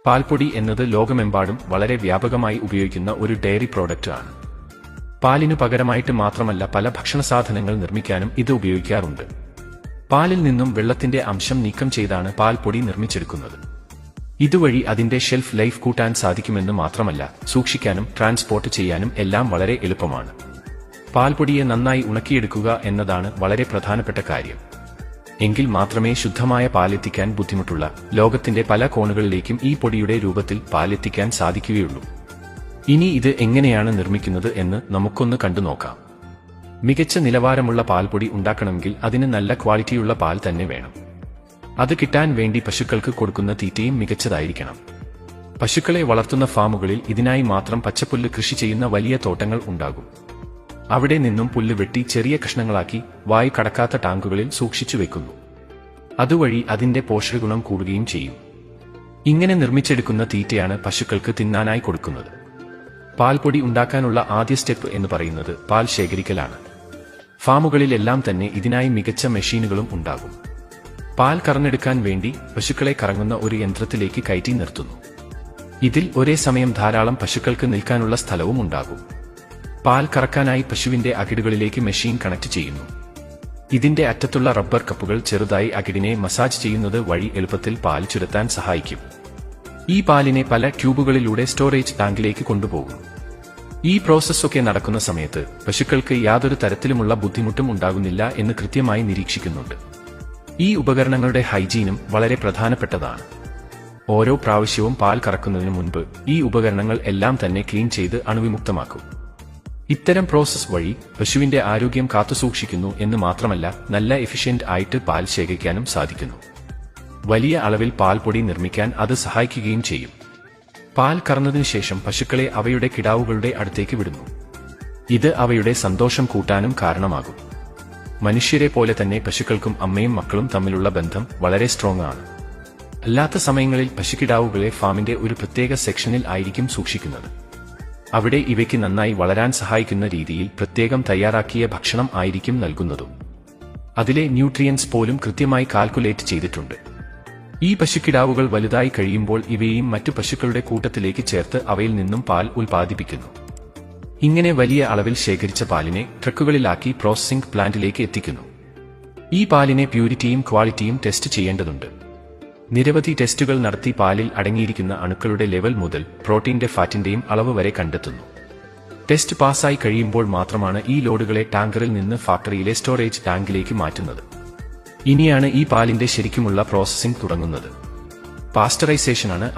പാൽപ്പൊടി എന്നത് ലോകമെമ്പാടും വളരെ വ്യാപകമായി ഉപയോഗിക്കുന്ന ഒരു ഡയറി പ്രോഡക്റ്റ് ആണ്. പാലിനു പകരമായിട്ട് മാത്രമല്ല പല ഭക്ഷണസാധനങ്ങൾ നിർമ്മിക്കാനും ഇത് ഉപയോഗിക്കാറുണ്ട്. പാലിൽ നിന്നും വെള്ളത്തിന്റെ അംശം നീക്കം ചെയ്താണ് പാൽപ്പൊടി നിർമ്മിച്ചെടുക്കുന്നത്. ഇതുവഴി അതിന്റെ ഷെൽഫ് ലൈഫ് കൂട്ടാൻ സാധിക്കുമെന്ന് മാത്രമല്ല, സൂക്ഷിക്കാനും ട്രാൻസ്പോർട്ട് ചെയ്യാനും എല്ലാം വളരെ എളുപ്പമാണ്. പാൽപ്പൊടിയെ നന്നായി ഉണക്കിയെടുക്കുക എന്നതാണ് വളരെ പ്രധാനപ്പെട്ട കാര്യം. എങ്കിൽ മാത്രമേ ശുദ്ധമായ പാലെത്തിക്കാൻ ബുദ്ധിമുട്ടുള്ള ലോകത്തിന്റെ പല കോണുകളിലേക്കും ഈ പൊടിയുടെ രൂപത്തിൽ പാലെത്തിക്കാൻ സാധിക്കുകയുള്ളൂ. ഇനി ഇത് എങ്ങനെയാണ് നിർമ്മിക്കുന്നത് എന്ന് നമുക്കൊന്ന് കണ്ടുനോക്കാം. മികച്ച നിലവാരമുള്ള പാൽപ്പൊടി ഉണ്ടാക്കണമെങ്കിൽ അതിന് നല്ല ക്വാളിറ്റിയുള്ള പാൽ തന്നെ വേണം. അത് കിട്ടാൻ വേണ്ടി പശുക്കൾക്ക് കൊടുക്കുന്ന തീറ്റയും മികച്ചതായിരിക്കണം. പശുക്കളെ വളർത്തുന്ന ഫാമുകളിൽ ഇതിനായി മാത്രം പച്ചപ്പുല്ല് കൃഷി ചെയ്യുന്ന വലിയ തോട്ടങ്ങൾ ഉണ്ടാകും. അവിടെ നിന്നും പുല്ല് വെട്ടി ചെറിയ കഷ്ണങ്ങളാക്കി വായു കടക്കാത്ത ടാങ്കുകളിൽ സൂക്ഷിച്ചു വെക്കുന്നു. അതുവഴി അതിന്റെ പോഷകഗുണം കൂടുകയും ചെയ്യും. ഇങ്ങനെ നിർമ്മിച്ചെടുക്കുന്ന തീറ്റയാണ് പശുക്കൾക്ക് തിന്നാനായി കൊടുക്കുന്നത്. പാൽപ്പൊടി ഉണ്ടാക്കാനുള്ള ആദ്യ സ്റ്റെപ്പ് എന്ന് പറയുന്നത് പാൽ ശേഖരിക്കലാണ്. ഫാമുകളിലെല്ലാം തന്നെ ഇതിനായി മികച്ച മെഷീനുകളും ഉണ്ടാകും. പാൽ കറന്നെടുക്കാൻ വേണ്ടി പശുക്കളെ കറങ്ങുന്ന ഒരു യന്ത്രത്തിലേക്ക് കയറ്റി നിർത്തുന്നു. ഇതിൽ ഒരേ സമയം ധാരാളം പശുക്കൾക്ക് നിൽക്കാനുള്ള സ്ഥലവും ഉണ്ടാകും. പാൽ കറക്കാനായി പശുവിന്റെ അകിടുകളിലേക്ക് മെഷീൻ കണക്ട് ചെയ്യുന്നു. ഇതിന്റെ അറ്റത്തുള്ള റബ്ബർ കപ്പുകൾ ചെറുതായി അകിടിനെ മസാജ് ചെയ്യുന്നത് വഴി എളുപ്പത്തിൽ പാൽ ചുരത്താൻ സഹായിക്കും. ഈ പാലിനെ പല ട്യൂബുകളിലൂടെ സ്റ്റോറേജ് ടാങ്കിലേക്ക് കൊണ്ടുപോകും. ഈ പ്രോസസ്സൊക്കെ നടക്കുന്ന സമയത്ത് പശുക്കൾക്ക് യാതൊരു തരത്തിലുമുള്ള ബുദ്ധിമുട്ടും ഉണ്ടാകുന്നില്ല എന്ന് കൃത്യമായി നിരീക്ഷിക്കുന്നുണ്ട്. ഈ ഉപകരണങ്ങളുടെ ഹൈജീനും വളരെ പ്രധാനപ്പെട്ടതാണ്. ഓരോ പ്രാവശ്യവും പാൽ കറക്കുന്നതിന് മുൻപ് ഈ ഉപകരണങ്ങൾ എല്ലാം തന്നെ ക്ലീൻ ചെയ്ത് അണുവിമുക്തമാക്കും. ഇത്തരം പ്രോസസ് വഴി പശുവിന്റെ ആരോഗ്യം കാത്തുസൂക്ഷിക്കുന്നു എന്ന് മാത്രമല്ല, നല്ല എഫിഷ്യന്റ് ആയിട്ട് പാൽ ശേഖരിക്കാനും സാധിക്കുന്നു. വലിയ അളവിൽ പാൽപ്പൊടി നിർമ്മിക്കാൻ അത് സഹായിക്കുകയും ചെയ്യും. പാൽ കറന്നതിനു ശേഷം പശുക്കളെ അവയുടെ കിടാവുകളുടെ അടുത്തേക്ക് വിടുന്നു. ഇത് അവയുടെ സന്തോഷം കൂട്ടാനും കാരണമാകും. മനുഷ്യരെ പോലെ തന്നെ പശുക്കൾക്കും അമ്മയും മക്കളും തമ്മിലുള്ള ബന്ധം വളരെ സ്ട്രോങ് ആണ്. അല്ലാത്ത സമയങ്ങളിൽ പശുക്കിടാവുകളെ ഫാമിന്റെ ഒരു പ്രത്യേക സെക്ഷനിൽ ആയിരിക്കും സൂക്ഷിക്കുന്നത്. അവിടെ ഇവയ്ക്ക് നന്നായി വളരാൻ സഹായിക്കുന്ന രീതിയിൽ പ്രത്യേകം തയ്യാറാക്കിയ ഭക്ഷണം ആയിരിക്കും നൽകുന്നതും. അതിലെ ന്യൂട്രിയൻസ് പോലും കൃത്യമായി കാൽക്കുലേറ്റ് ചെയ്തിട്ടുണ്ട്. ഈ പശുക്കിടാവുകൾ വലുതായി കഴിയുമ്പോൾ ഇവയെയും മറ്റു പശുക്കളുടെ കൂട്ടത്തിലേക്ക് ചേർത്ത് അവയിൽ നിന്നും പാൽ ഉൽപ്പാദിപ്പിക്കുന്നു. ഇങ്ങനെ വലിയ അളവിൽ ശേഖരിച്ച പാലിനെ ട്രക്കുകളിലാക്കി പ്രോസസ്സിംഗ് പ്ലാന്റിലേക്ക് എത്തിക്കുന്നു. ഈ പാലിനെ പ്യൂരിറ്റിയും ക്വാളിറ്റിയും ടെസ്റ്റ് ചെയ്യേണ്ടതുണ്ട്. നിരവധി ടെസ്റ്റുകൾ നടത്തി പാലിൽ അടങ്ങിയിരിക്കുന്ന അണുക്കളുടെ ലെവൽ മുതൽ പ്രോട്ടീന്റെ ഫാറ്റിന്റെയും അളവ് വരെ കണ്ടെത്തുന്നു. ടെസ്റ്റ് പാസ്സായി കഴിയുമ്പോൾ മാത്രമാണ് ഈ ലോഡുകളെ ടാങ്കറിൽ നിന്ന് ഫാക്ടറിയിലെ സ്റ്റോറേജ് ടാങ്കിലേക്ക് മാറ്റുന്നത്. ഇനിയാണ് ഈ പാലിന്റെ ശരിക്കുമുള്ള പ്രോസസ്സിംഗ് തുടങ്ങുന്നത്. പാസ്റ്ററൈസേഷനാണ്